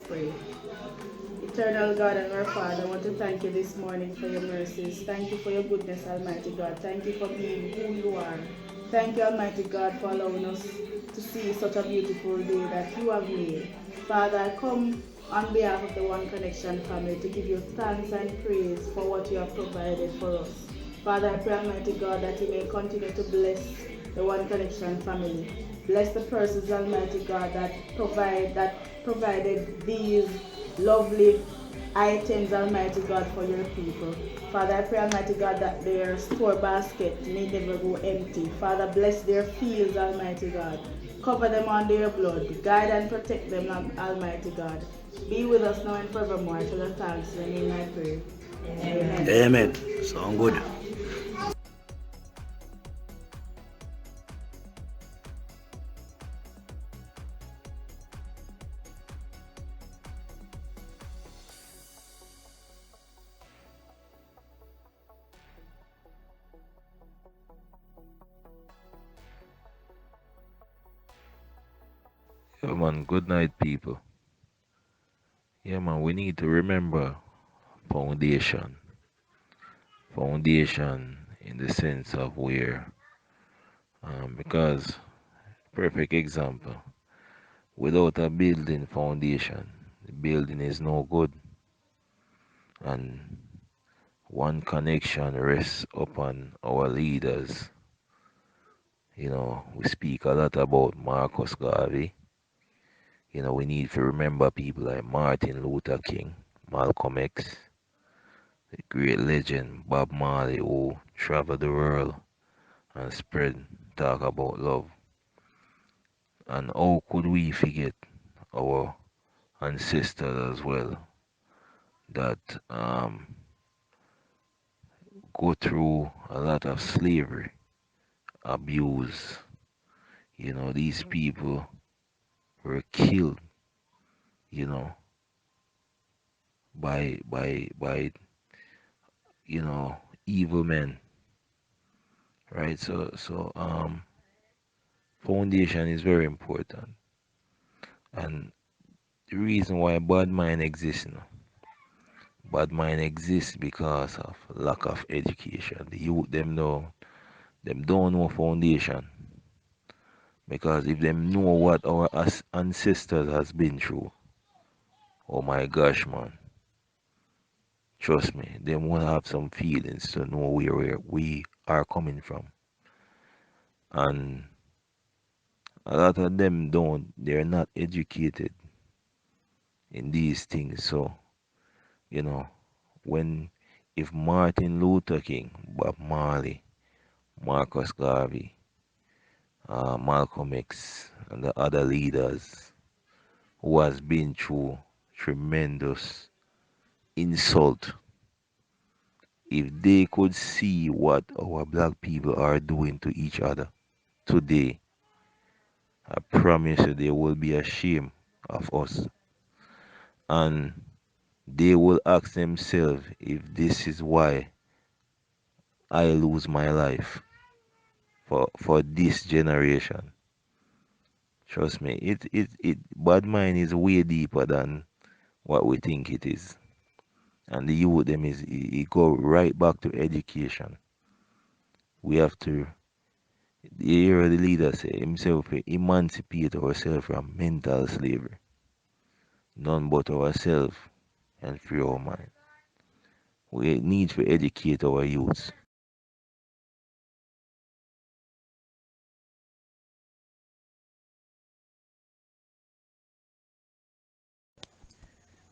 Pray. Eternal God and our Father, I want to thank you this morning for your mercies. Thank you for your goodness, Almighty God. Thank you for being who you are. Thank you, Almighty God, for allowing us to see such a beautiful day that you have made. Father, I come on behalf of the One Connection family to give you thanks and praise for what you have provided for us. Father, I pray, Almighty God, that you may continue to bless the One Connection family. Bless the persons, Almighty God, that provided these lovely items, Almighty God, for your people. Father, I pray, Almighty God, that their store basket may never go empty. Father, bless their fields, Almighty God. Cover them under your blood. Guide and protect them, Almighty God. Be with us now and forevermore. I tell you thanks. In your name I pray. Amen. Amen. Sound good. Yeah, man, good night, people. Yeah, man, we need to remember foundation. Foundation in the sense of where, because, perfect example, without a building foundation, the building is no good. And one connection rests upon our leaders. We speak a lot about Marcus Garvey. We need to remember people like Martin Luther King, Malcolm X, the great legend Bob Marley, who traveled the world and spread talk about love. And how could we forget our ancestors as well that go through a lot of slavery, abuse. These people were killed, you know, by evil men, right? So foundation is very important. And the reason why bad mind exists, bad mind exists because of lack of education. The youth them don't know foundation. Because if them know what our ancestors has been through, oh my gosh, man, trust me, them will have some feelings to know where we are coming from. And a lot of them they're not educated in these things. So, you know, when if Martin Luther King, Bob Marley, Marcus Garvey, Malcolm X, and the other leaders who has been through tremendous insult, if they could see what our black people are doing to each other today, I promise you they will be ashamed of us. And they will ask themselves if this is why I lose my life for this generation. Trust me, it bad mind is way deeper than what we think it is. And the youth them is it go right back to education. We have to hear the leader say himself emancipate ourselves from mental slavery. None but ourselves and free our mind. We need to educate our youths.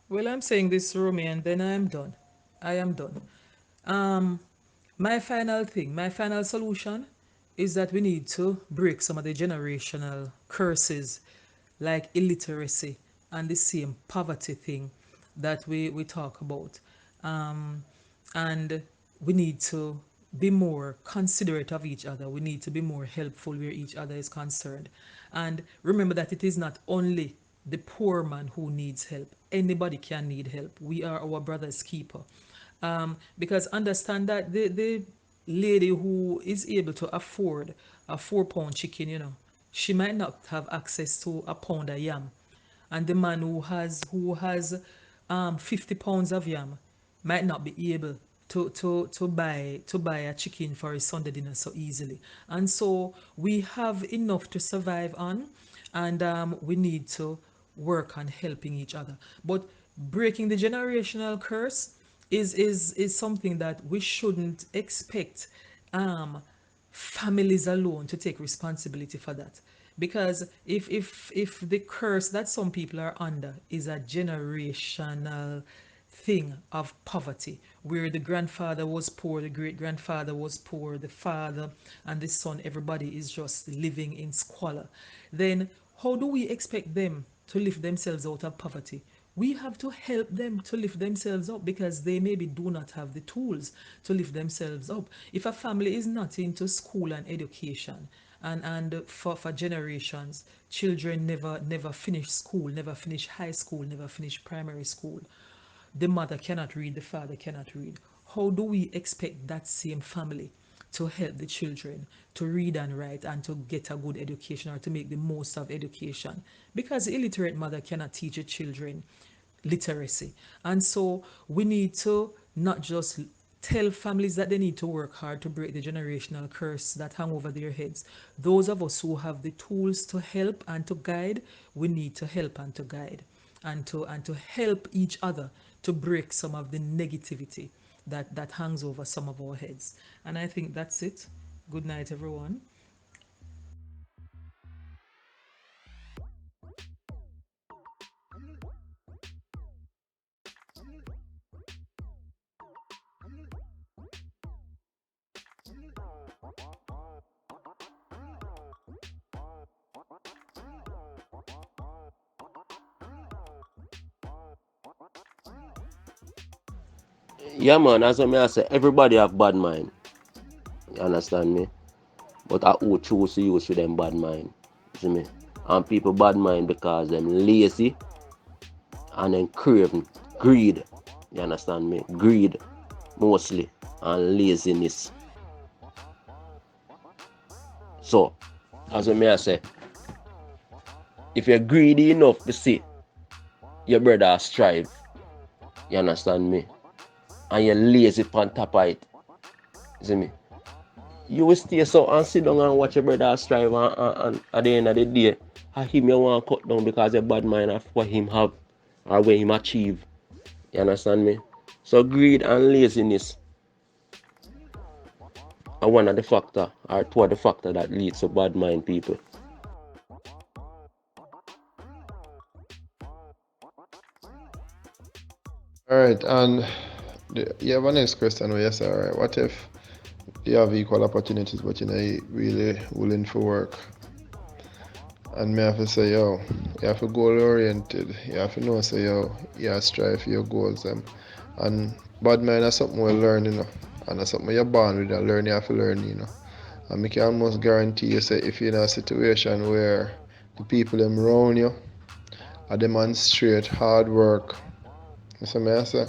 Well, I'm saying this, Romy, and then I am done. I am done. Um, my final thing, my final solution is that we need to break some of the generational curses like illiteracy and the same poverty thing that we talk about. Um, and we need to be more considerate of each other. We need to be more helpful where each other is concerned. And remember that it is not only the poor man who needs help. Anybody can need help. We are our brother's keeper. Because understand that the lady who is able to afford a £4 chicken, she might not have access to a pound of yam. and the man who has 50 pounds of yam might not be able to buy a chicken for his Sunday dinner so easily. And so we have enough to survive on, and we need to work on helping each other. But breaking the generational curse is something that we shouldn't expect um, families alone to take responsibility for that, because if the curse that some people are under is a generational thing of poverty, where the grandfather was poor, the great grandfather was poor, the father and the son, everybody is just living in squalor, then how do we expect them to lift themselves out of poverty? We have to help them to lift themselves up, because they maybe do not have the tools to lift themselves up. If a family is not into school and education, and for generations, children never finish school, never finish high school, never finish primary school, the mother cannot read, the father cannot read, how do we expect that same family to help the children to read and write and to get a good education, or to make the most of education? Because the illiterate mother cannot teach the children literacy. And so we need to not just tell families that they need to work hard to break the generational curse that hang over their heads. Those of us who have the tools to help and to guide, we need to help and to guide, and to help each other to break some of the negativity that hangs over some of our heads. And I think that's it. Good night, everyone. Yeah, man, as I say, everybody have bad mind. You understand me? But I who choose to use with them bad mind. You see me? And people bad mind because them lazy and then craving. Greed. You understand me? Greed mostly, and laziness. So, as I say, if you're greedy enough to see your brother strive, you understand me? And you're lazy on top of it. You see me? You will stay so and sit down and watch your brother strive, and at the end of the day, him you want to cut down because your bad mind of what him have or what him achieve. You understand me? So greed and laziness are one of the factor, or two of the factor that leads to bad mind people. All right, and you have a next question where you say, all right, what if you have equal opportunities, but you're not really willing for work? And me have to say, yo, you have to goal oriented. You have to know, say, yo, you have to strive for your goals. And bad mind is something we learn, and that's something you're born with and learn, you have to learn. And I can almost guarantee you, say, if you're in a situation where the people them around you are demonstrate hard work, so me I say,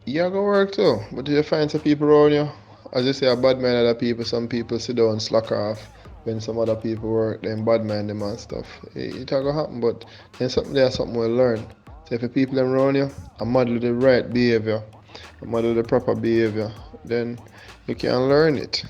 you go work too. But if you find some people around you, as you say, a bad mind other people, some people sit down slack off when some other people work, then bad mind them and stuff. It will happen, but then something there's something we'll learn. So if the people them around you and model the right behavior, model the proper behavior, then you can learn it.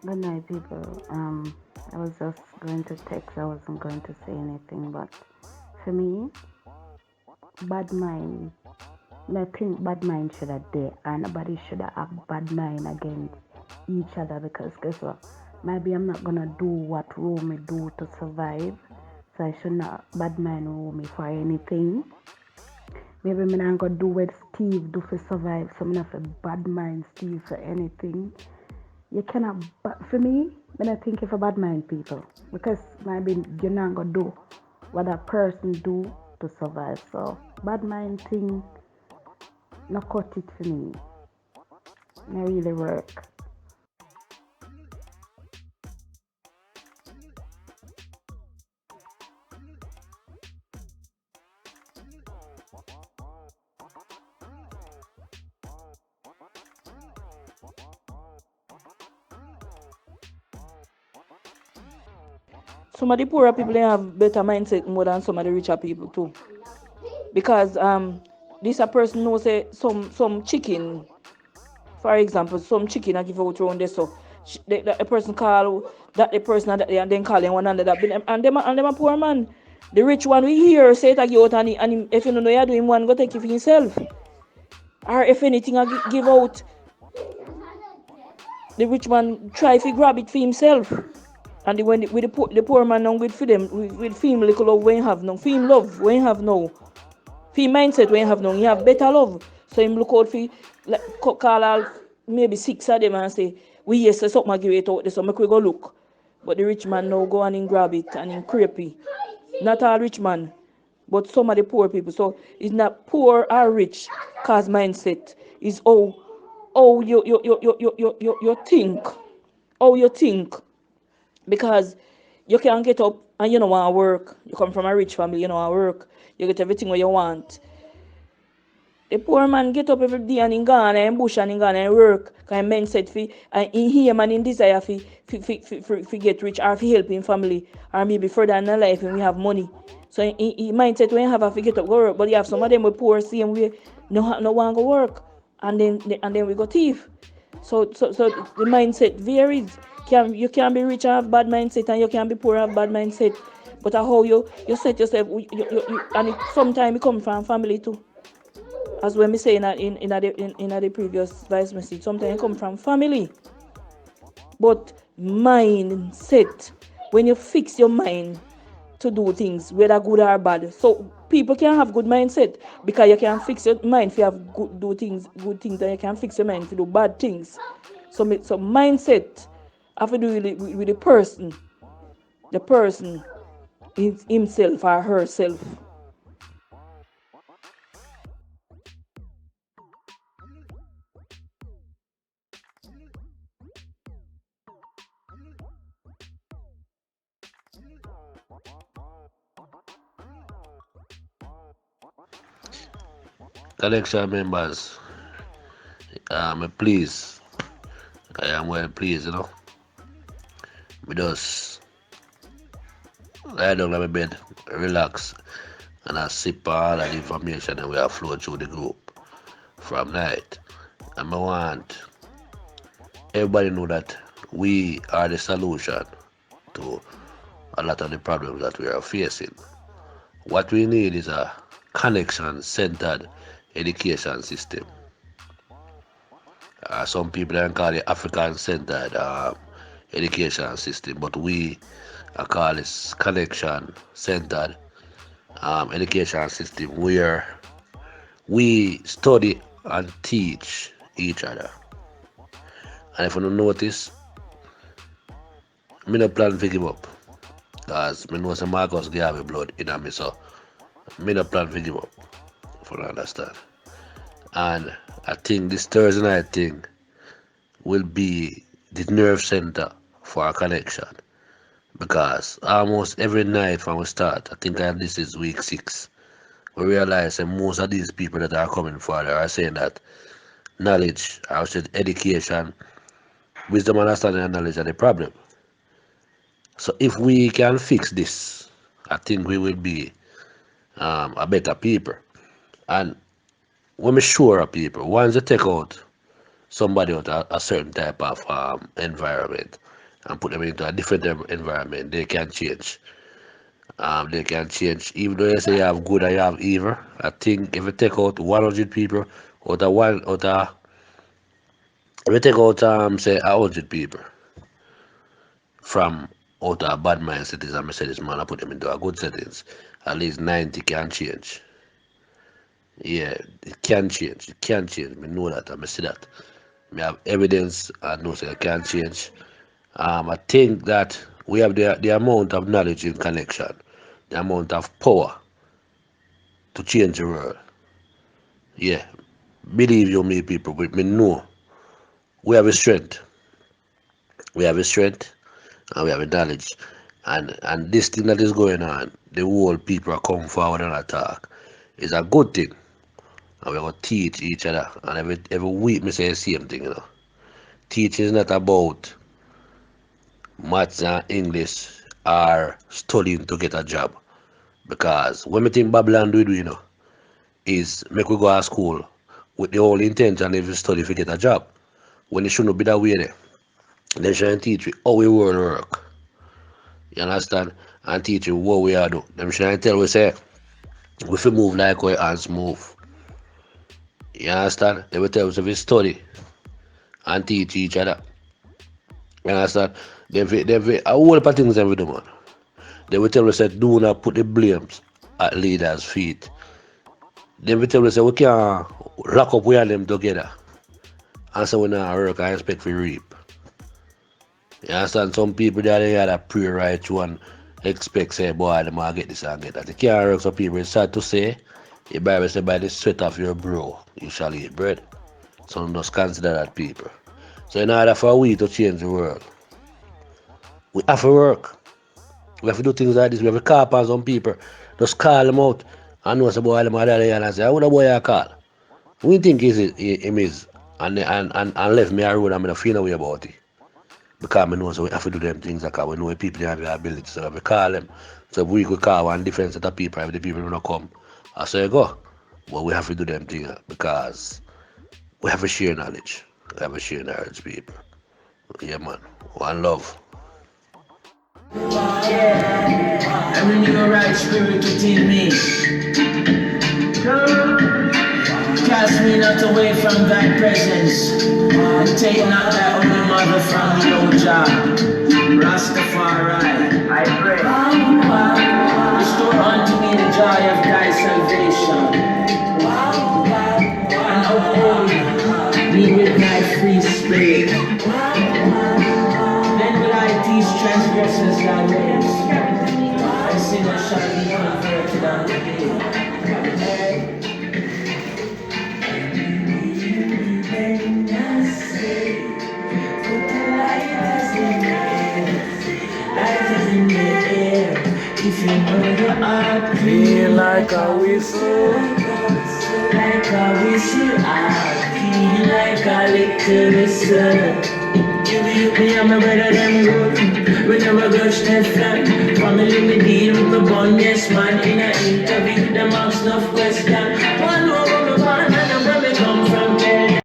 Good night, people. I was just going to text. I wasn't going to say anything, but for me, bad mind. I think bad mind should have there, and nobody should have bad mind against each other, because guess what? Maybe I'm not gonna do what Romy do to survive, so I should not bad mind Romy for anything. Maybe I'm not gonna do what Steve do for survive, so I'm not for bad mind Steve for anything. You cannot, but for me, I don't think if a bad mind people because maybe you're not gonna do what a person do to survive. So bad mind thing not cut it for me. Not really work. Some of the poorer people they have better mindset more than some of the richer people too. Because this a person knows say some chicken, for example, some chicken I give out around there so a person call that the person and then call them one another and them a poor man. The rich one we hear say it a give out and if you don't know you do him one go take it for himself. Or if anything I give out, the rich man try to grab it for himself. And when with the poor man now with for them with film little love when have no film love when have no film mindset when have no he have better love. So him look out for like call all maybe 6 of them and say we yes say something I give it out there so make we go look. But the rich man now go and him grab it and him creepy. Not all rich man, but some of the poor people. So it's not poor or rich cause mindset. Is how you think. How you think. Because you can get up and you don't want to work. You come from a rich family, you don't want to work. You get everything what you want. The poor man get up every day and in Ghana and bush and in Ghana and work. Because mindset fi and in him and in desire fi get rich or fi help him family or maybe further in life when we have money. So in mindset when you have a get up go work, but you have some of them with poor same way no want to go work and then we go thief. So the mindset varies. You can be rich and have bad mindset and you can be poor and have bad mindset. But how you set yourself and sometimes it come from family too. As when me say in the previous voice message, sometimes it come from family. But mindset, when you fix your mind to do things, whether good or bad. So people can have good mindset because you can fix your mind if you have good things, and you can fix your mind to do bad things. So mindset have to do with the person himself or herself. Connection members, please, I am well pleased, We just lie down on my bed, relax, and I sip all of the information that we have flowed through the group from night. And I want everybody know that we are the solution to a lot of the problems that we are facing. What we need is a connection-centered education system. Some people can call it African-centered education system, but we call it connection-centered education system where we study and teach each other. And if you don't notice, me no plan to give up. Because I know some Marcus Garvey blood in me, so me no plan to give up. If you understand. And I think this Thursday night thing will be the nerve center for our connection. Because almost every night from we start, I think this is week 6, we realize that most of these people that are coming forward are saying that knowledge, I said education, wisdom, understanding, and knowledge are the problem. So if we can fix this, I think we will be a better people. And when we sure of people, once they take out somebody out a certain type of environment and put them into a different environment, they can change. They can change. Even though you say you have good and you have evil, I think if you take out 100 people if you take out say 100 people from out of a bad mind settings and I say this man I put them into a good settings, at least 90 can change. Yeah, it can change. It can change. I know that. I see that. I have evidence. I know so it can change. I think that we have the amount of knowledge in connection, the amount of power to change the world. Yeah, believe you me, people, with me know we have a strength. We have a strength and we have a knowledge. And this thing that is going on, the whole people are coming forward and attack. It's a good thing. And we're gonna teach each other. And every week me say the same thing, you know. Teaching is not about maths and English or studying to get a job. Because when we think Babylon do, you know, is make we go to school with the whole intention if you study to get a job. When it shouldn't be that way there. They try and teach you how we work. You understand? And teach you what we are do. Them try and tell we say we fi move like our hands move. You understand? They will tell us if we study and teach each other. You understand? A whole lot of things we do, man. They will tell us that do not put the blames at leaders' feet. They will tell us that we can't lock up we and them together. And so we not work and expect we reap. You understand? Some people they had a pray right through and expect say boy them might get this and get that. You can't work some people. It's sad to say. The Bible says by the sweat of your brow you shall eat bread. So just consider that people. So in order for we to change the world, we have to work. We have to do things like this. We have to call upon some people. Just call them out and know some boy them are there and say, how the boy I call? We think him is and left me a road and I don't feel no way about it. Because I know so we have to do them things because we know people have the ability. So we call them. So we could call one different set of people if the people don't come. I say go. But we have to do them things because we have to share knowledge. We have to share knowledge, people. Yeah, man. One love. And renew a right spirit within me. Cast me not away from thy presence. And take not thy only mother from me, O Jah. Rastafari, I pray. Restore unto me the joy of thy salvation. And uphold me with thy free spirit. Then will I teach transgressors thy ways. And sinners shall be converted unto thee. If you know the art, feel like a whistle. Like a whistle, I feel like a little whistle. Me and my brother them road. We never got that flat. Family we deal with the bun, yes man. In a interview, them ask enough